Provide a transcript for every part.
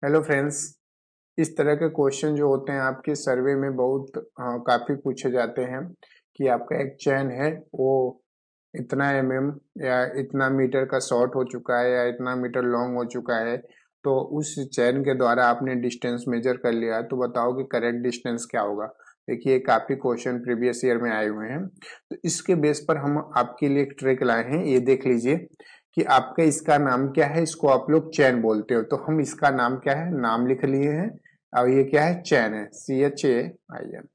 Hello friends. इस तरह के क्वेश्चन जो होते हैं आपके सर्वे में बहुत काफी पूछे जाते हैं कि आपका एक चैन है वो इतना या इतना मीटर का शॉर्ट हो चुका है या इतना मीटर लॉन्ग हो चुका है। तो उस चैन के द्वारा आपने डिस्टेंस मेजर कर लिया है, तो बताओ कि करेक्ट डिस्टेंस क्या होगा। देखिए काफी क्वेश्चन प्रीवियस ईयर में आए हुए हैं, तो इसके बेस पर हम आपके लिए एक ट्रिक लाए हैं। ये देख लीजिए कि आपका इसका नाम क्या है। इसको आप लोग चैन बोलते हो, तो हम इसका नाम क्या है, नाम लिख लिए हैं। और ये क्या है, चैन है, CHAIN।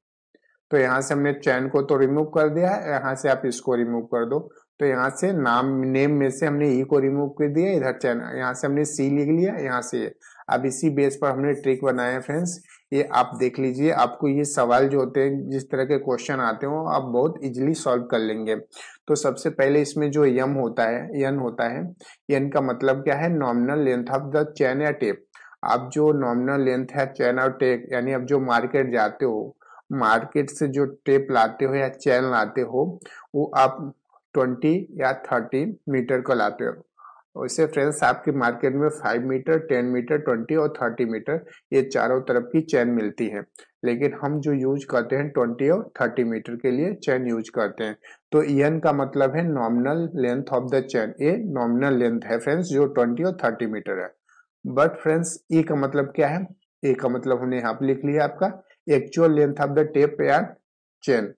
तो यहाँ से हमने चैन को तो रिमूव कर दिया है, यहाँ से आप इसको रिमूव कर दो। तो यहाँ से नेम में से हमने ई को रिमूव कर दिया, इधर चैन, यहाँ से हमने सी लिख लिया, यहाँ से ये। अब इसी बेस पर हमने ट्रिक बनाया है फ्रेंड्स। ये आप देख लीजिए, आपको ये सवाल जो होते हैं, जिस तरह के क्वेश्चन आते हो, आप बहुत इजिली सॉल्व कर लेंगे। तो सबसे पहले इसमें जो यम होता है, यन होता है, यन का मतलब क्या है, nominal length of the chain या टेप। आप जो नॉमिनल लेंथ है चैन और टेप, यानी आप जो मार्केट जाते हो, मार्केट से जो टेप लाते हो या चैन लाते हो, वो आप 20 या 30 मीटर का लाते हो। वैसे फ्रेंड्स आपके मार्केट में 5 मीटर, 10 मीटर, 20 और 30 मीटर, ये चारों तरफ की चैन मिलती है। लेकिन हम जो यूज करते हैं 20 और 30 मीटर के लिए चैन यूज करते हैं। तो एन का मतलब है nominal length of the chain. ये नॉमिनल लेंथ है फ्रेंड्स, जो 20 और 30 मीटर है। बट फ्रेंड्स ए का मतलब क्या है, ए का मतलब हमने यहाँ पे लिख लिया आपका actual length of the tape या चेन।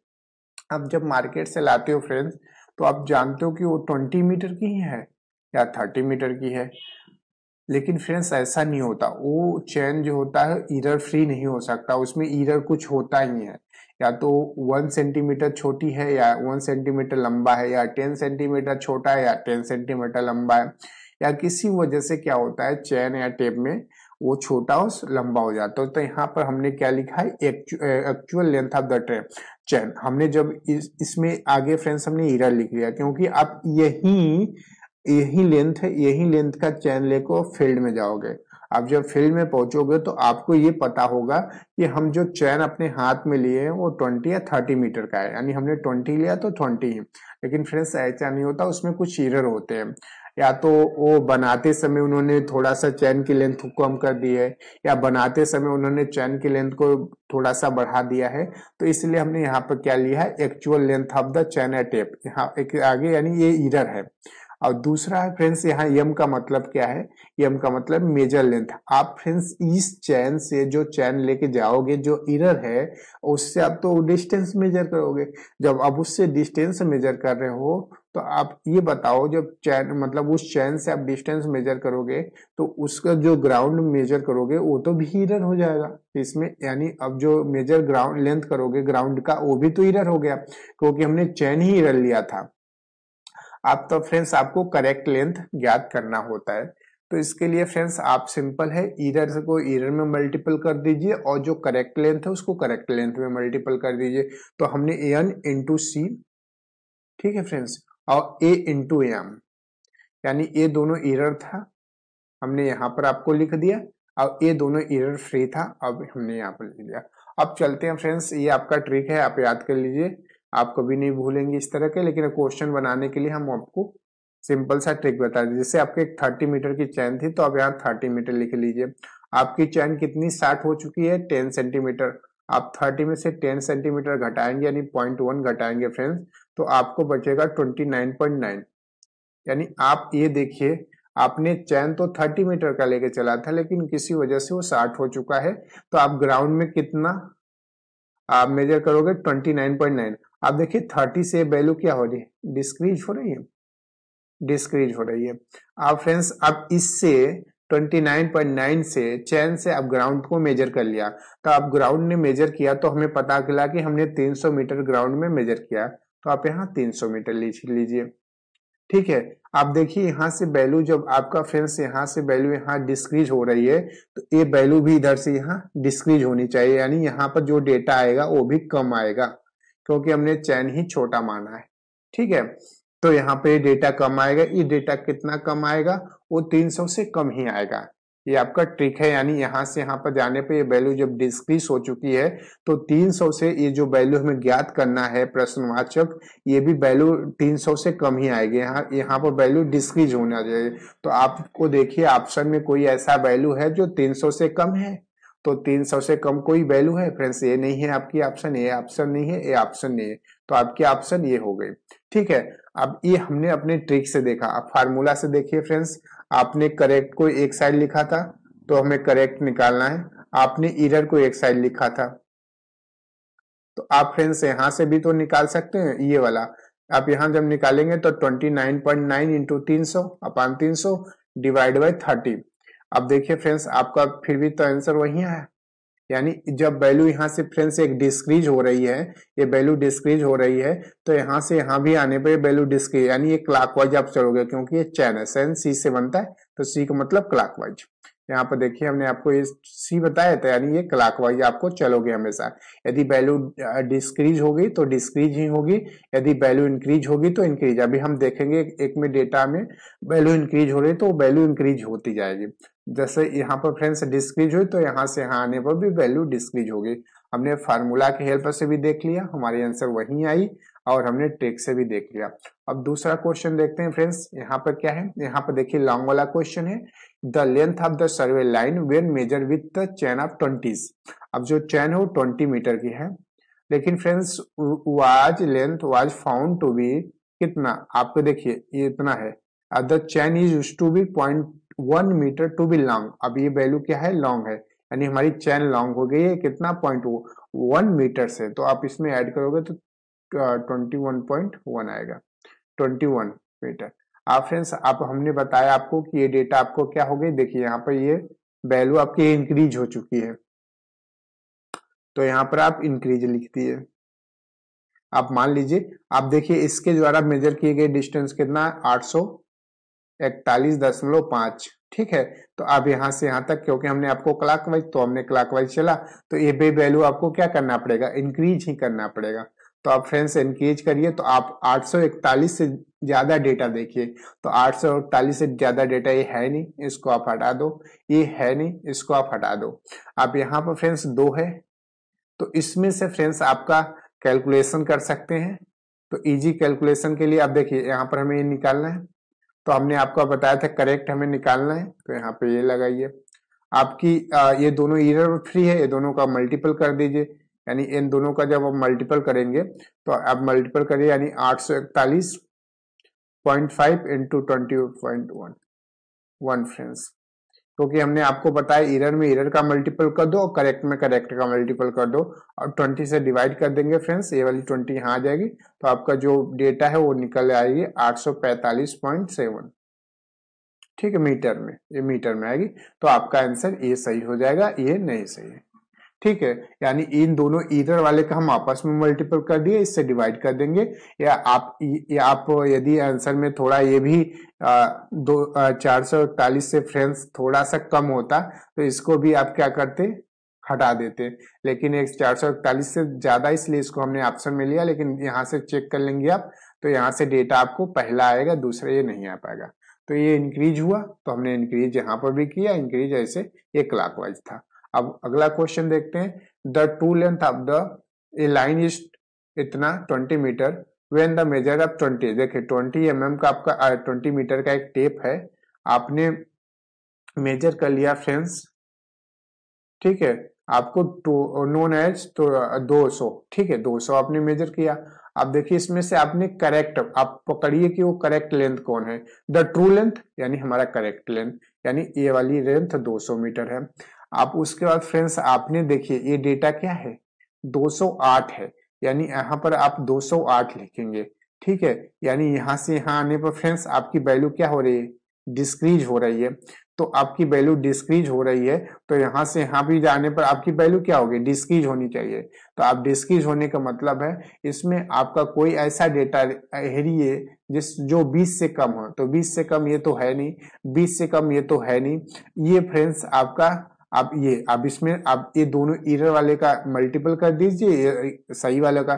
अब जब मार्केट से लाते हो फ्रेंड्स, तो आप जानते हो कि वो 20 मीटर की ही है या 30 मीटर की है। लेकिन फ्रेंड्स ऐसा नहीं होता, वो चेन जो होता है एरर फ्री नहीं हो सकता, उसमें एरर कुछ होता ही है। या तो 1 सेंटीमीटर छोटी है या 1 सेंटीमीटर लंबा है, या 10 सेंटीमीटर छोटा है या 10 सेंटीमीटर लंबा है, या किसी वजह से क्या होता है चैन या टेप में वो छोटा और लंबा हो जाता है। तो यहाँ पर हमने क्या लिखा है, actual length of the tape chain. हमने जब इसमें आगे फ्रेंड्स हमने एरर लिख लिया, क्योंकि आप यही लेंथ है, यही लेंथ का चैन लेकर फील्ड में जाओगे। आप जब फील्ड में पहुंचोगे तो आपको ये पता होगा कि हम जो चैन अपने हाथ में लिए हैं वो 20 या 30 मीटर का है, यानी हमने 20 लिया तो 20 ही। लेकिन फ्रेंड्स ऐसा नहीं होता, उसमें कुछ एरर होते हैं। या तो वो बनाते समय उन्होंने थोड़ा सा चैन की लेंथ को कम कर दी है, या बनाते समय उन्होंने चैन की लेंथ को थोड़ा सा बढ़ा दिया है। तो इसलिए हमने यहाँ पर क्या लिया है, actual length of the chain या टेप, यहाँ एक आगे, यानी ये एरर है। और दूसरा है फ्रेंड्स, यहाँ यम का मतलब क्या है, यम का मतलब मेजर लेंथ। आप फ्रेंड्स इस चैन से जो चैन लेके जाओगे, जो एरर है, उससे आप तो डिस्टेंस मेजर करोगे। जब आप उससे डिस्टेंस मेजर कर रहे हो, तो आप ये बताओ, जब चैन मतलब उस चैन से आप डिस्टेंस मेजर करोगे, तो उसका जो ग्राउंड मेजर करोगे वो तो भी एरर हो जाएगा इसमें। यानी अब जो मेजर ग्राउंड लेंथ करोगे ग्राउंड का, वो भी तो एरर हो गया, क्योंकि हमने चैन ही एरर लिया था। आप तो फ्रेंड्स आपको करेक्ट लेंथ ज्ञात करना होता है। तो इसके लिए फ्रेंड्स आप सिंपल है, ईरर को ईरर में मल्टीपल कर दीजिए और जो करेक्ट लेंथ है उसको करेक्ट लेंथ में मल्टीपल कर दीजिए। तो हमने एन इंटू सी, ठीक है फ्रेंड्स, और ए इंटू एम, यानी ये दोनों एरर था, हमने यहाँ पर आपको लिख दिया। अब ये दोनों एरर फ्री था, अब हमने यहाँ पर लिख दिया। अब चलते हैं फ्रेंड्स, ये आपका ट्रिक है, आप याद कर लीजिए, आप कभी नहीं भूलेंगे इस तरह के। लेकिन क्वेश्चन बनाने के लिए हम आपको सिंपल सा ट्रिक बता दें। जैसे आपके 30 मीटर की चैन थी, तो आप यहाँ 30 मीटर लिख लीजिए। आपकी चैन कितनी शार्ट हो चुकी है, 10 सेंटीमीटर। आप 30 में से 10 सेंटीमीटर घटाएंगे, यानी 0.1 घटाएंगे फ्रेंड्स, तो आपको बचेगा 29.9। यानी आप ये देखिए, आपने चैन तो 30 मीटर का लेके चला था, लेकिन किसी वजह से वो 60 हो चुका है। तो आप ग्राउंड में कितना आप मेजर करोगे, 29.9। आप देखिए 30 से वैल्यू क्या हो रही है, डिस्क्रीज हो रही है, डिस्क्रीज हो रही है। आप फ्रेंड्स अब इससे 29.9 से चैन से आप ग्राउंड को मेजर कर लिया। तो आप ग्राउंड ने मेजर किया, तो हमें पता चला कि हमने 300 मीटर ग्राउंड में मेजर किया। तो आप यहाँ 300 मीटर लिख लीजिए, ठीक है। आप देखिए यहाँ से वैल्यू, जब आपका फ्रेंड्स यहाँ से वैल्यू यहाँ डिस्क्रीज हो रही है, तो ये वैल्यू भी इधर से यहाँ डिस्क्रीज होनी चाहिए, यानी यहाँ पर जो डेटा आएगा वो भी कम आएगा, क्योंकि हमने चैन ही छोटा माना है, ठीक है। तो यहाँ पे डेटा कम आएगा, ये डेटा कितना कम आएगा, वो 300 से कम ही आएगा। ये आपका ट्रिक है, यानी यहाँ से यहाँ पर जाने पे ये वैल्यू जब डिक्रीज हो चुकी है तो 300 से ये जो वैल्यू हमें ज्ञात करना है प्रश्नवाचक, ये भी वैल्यू 300 से कम ही आएगी। यहाँ पर वैल्यू डिक्रीज होना चाहिए। तो आपको देखिए ऑप्शन में कोई ऐसा वैल्यू है जो 300 से कम है, तो 300 से कम कोई वैल्यू है फ्रेंड्स, ये नहीं है आपकी ऑप्शन, ये ऑप्शन नहीं है, ये ऑप्शन नहीं है, तो आपकी ऑप्शन ये हो गई। ठीक है, अब ये हमने अपने ट्रिक से देखा। अब फार्मूला से देखिए फ्रेंड्स, आपने करेक्ट को एक साइड लिखा था तो हमें करेक्ट निकालना है, आपने एरर को एक साइड लिखा था तो आप फ्रेंड्स यहां से भी तो निकाल सकते हैं ये वाला। आप यहां जब निकालेंगे तो 29.9 इंटू 300 अपान 300 डिवाइड बाई 30। अब देखिए फ्रेंड्स आपका फिर भी तो आंसर वही है, यानी जब वैल्यू यहाँ से फ्रेंड्स एक डिस्क्रीज हो रही है, ये वैल्यू डिस्क्रीज हो रही है तो यहाँ से यहाँ भी आने पर वैल्यू डिस्क्रीज, यानी ये क्लॉकवाइज आप चलोगे क्योंकि ये चैन है, चैन सी से बनता है तो सी का मतलब क्लॉकवाइज। यहाँ पर देखिए हमने आपको ये सी बताया था, यानी ये क्लॉकवाइज आपको चलोगे हमेशा। यदि वैल्यू डिस्क्रीज होगी तो डिस्क्रीज ही होगी, यदि वैल्यू इंक्रीज होगी तो इंक्रीज। अभी हम देखेंगे एक में डेटा में वैल्यू इंक्रीज हो रही तो वैल्यू इंक्रीज होती जाएगी। जैसे यहाँ पर फ्रेंड्स डिस्क्रीज हुई तो यहाँ से यहाँ आने पर भी वैल्यू डिस्क्रीज होगी। हमने फार्मूला के हेल्प से भी देख लिया, हमारी आंसर वही आई, और हमने ट्रिक से भी देख लिया। अब दूसरा क्वेश्चन देखते हैं फ्रेंड्स, यहाँ पर क्या है, यहाँ पर देखिए लॉन्ग वाला क्वेश्चन है। The length of the survey line when measure with the chain of 20। अब जो चैन है वो 20 मीटर की है, लेकिन friends was length was found to be कितना, आपको देखिए ये इतना है। The chain is used to be 0.1 metre to be long. अब ये वैल्यू क्या है, लॉन्ग है, यानी हमारी चैन लॉन्ग हो गई है कितना, 0.1 मीटर से। तो आप इसमें ऐड करोगे तो 21.1 आएगा, 21 मीटर। आप फ्रेंड्स आप हमने बताया आपको कि ये डेटा आपको क्या हो गई, देखिए यहाँ पर ये वैल्यू आपकी इंक्रीज हो चुकी है तो यहाँ पर आप इंक्रीज लिख दिए। आप मान लीजिए, आप देखिए इसके द्वारा मेजर किए गए डिस्टेंस कितना है, 841.5। ठीक है, तो आप यहाँ से यहाँ तक, क्योंकि हमने आपको क्लॉकवाइज तो हमने क्लॉकवाइज चला तो ये भी वैल्यू आपको क्या करना पड़ेगा, इंक्रीज ही करना पड़ेगा। तो आप फ्रेंड्स इंक्रीज करिए तो आप 841 से ज्यादा डेटा देखिए, तो 841 से ज्यादा डेटा ये है नहीं, इसको आप हटा दो, ये है नहीं, इसको आप हटा दो। आप यहाँ पर फ्रेंड्स 2 है तो इसमें से फ्रेंड्स आपका कैलकुलेशन कर सकते हैं। तो इजी कैलकुलेशन के लिए आप देखिए यहाँ पर हमें ये निकालना है, तो हमने आपको बताया था करेक्ट हमें निकालना है, तो यहाँ पे ये लगाइए। आपकी ये दोनों एरर फ्री है, ये दोनों का मल्टीपल कर दीजिए, यानी इन दोनों का जब आप मल्टीपल करेंगे तो आप मल्टीपल करिए, यानी 841.5 इंटू 20.1 फ्रेंड्स, क्योंकि हमने आपको बताया एरर में एरर का मल्टीपल कर दो और करेक्ट में करेक्ट का मल्टीपल कर दो, और 20 से डिवाइड कर देंगे फ्रेंड्स, ये वाली 20 यहाँ आ जाएगी तो आपका जो डेटा है वो निकल आएगी 845.7। ठीक है, मीटर में, ये मीटर में आएगी, तो आपका आंसर ये सही हो जाएगा, ये नहीं सही है। ठीक है, यानी इन दोनों ईरर वाले का हम आपस में मल्टीपल कर दिए, इससे डिवाइड कर देंगे। या आप यदि आंसर में थोड़ा ये भी 441 से फ्रेंड्स थोड़ा सा कम होता तो इसको भी आप क्या करते, हटा देते, लेकिन एक 441 से ज्यादा इसलिए इसको हमने ऑप्शन में लिया। लेकिन यहाँ से चेक कर लेंगे आप तो यहाँ से डेटा आपको पहला आएगा, दूसरा ये नहीं आ पाएगा। तो ये इंक्रीज हुआ तो हमने इंक्रीज यहाँ पर भी किया, इंक्रीज ऐसे ये क्लॉकवाइज था। अब अगला क्वेश्चन देखते हैं, the true length of the a line is इतना 20 metre when the measure of 20। देखिए 20 mm का आपका 20 मीटर का एक टेप है, आपने मेजर कर लिया फ्रेंड्स। ठीक है, आपको नोन एज तो 200, ठीक है 200 आपने मेजर किया। अब देखिए इसमें से आपने करेक्ट, आप पकड़िए कि वो करेक्ट लेंथ कौन है, द ट्रू लेंथ यानी हमारा करेक्ट लेंथ, यानी ये वाली लेंथ 200 मीटर है। आप उसके बाद फ्रेंड्स आपने देखिए ये डेटा क्या है, 208 है, यानी यहाँ पर आप 208 लिखेंगे। ठीक है, यानी यहाँ से यहाँ आने पर फ्रेंड्स आपकी वैल्यू क्या हो रही है, डिस्क्रीज हो रही है। तो आपकी वैल्यू डिस्क्रीज हो रही है तो यहाँ से यहाँ भी जाने पर आपकी वैल्यू क्या होगी, डिस्क्रीज होनी चाहिए। तो आप डिस्क्रीज होने का मतलब है इसमें आपका कोई ऐसा डेटा हेरिए जो 20 से कम हो, तो 20 से कम ये तो है नहीं, 20 से कम ये तो है नहीं, ये फ्रेंड्स आपका आप इसमें आप ये दोनों एरर वाले का मल्टीपल कर दीजिए सही वाले का,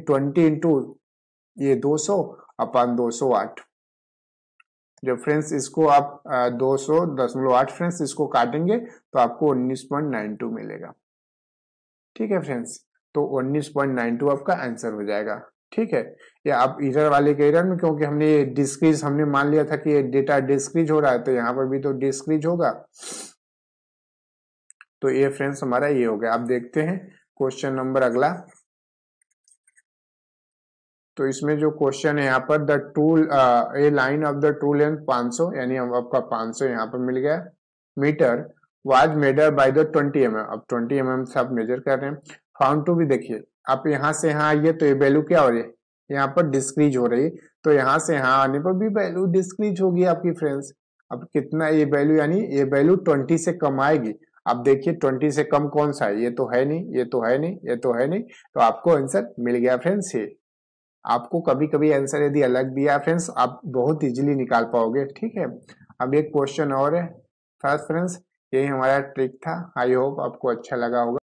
20 इंटू ये 200 अपान 208। जो फ्रेंड्स इसको आप 200.8 फ्रेंड्स इसको काटेंगे तो आपको 19.92 मिलेगा। ठीक है फ्रेंड्स, तो 19.92 आपका आंसर हो जाएगा। ठीक है, या आप इधर वाले के इधर में, क्योंकि हमने ये डिस्क्रीज हमने मान लिया था कि ये डेटा डिस्क्रीज हो रहा है, तो यहाँ पर भी तो डिस्क्रीज होगा। तो ये फ्रेंड्स हमारा ये हो गया। आप देखते हैं क्वेश्चन नंबर अगला। तो इसमें जो क्वेश्चन है यहाँ पर the tool a line of the true length 500, यानी हम आपका 500 यहाँ पर मिल गया metre, was measure by the 20 mm। अब 20 mm से आप मेजर कर रहे हैं। फाउंड टू भी देखिए, आप यहाँ से यहाँ आइए तो ये वैल्यू क्या हो रही है, यहाँ पर डिस्क्रीज हो रही है, तो यहाँ से यहाँ आने पर भी वैल्यू डिस्क्रीज होगी आपकी फ्रेंड्स। अब कितना ये वैल्यू, यानी ये वैल्यू 20 से कम आएगी। अब देखिए 20 से कम कौन सा है, ये तो है नहीं, ये तो है नहीं, ये तो है नहीं, तो आपको आंसर मिल गया फ्रेंड्स। ये आपको कभी कभी आंसर यदि अलग दिया फ्रेंड्स, आप बहुत इजीली निकाल पाओगे। ठीक है, अब एक क्वेश्चन और है। फर्स्ट फ्रेंड्स, यही हमारा ट्रिक था। आई होप आपको अच्छा लगा होगा।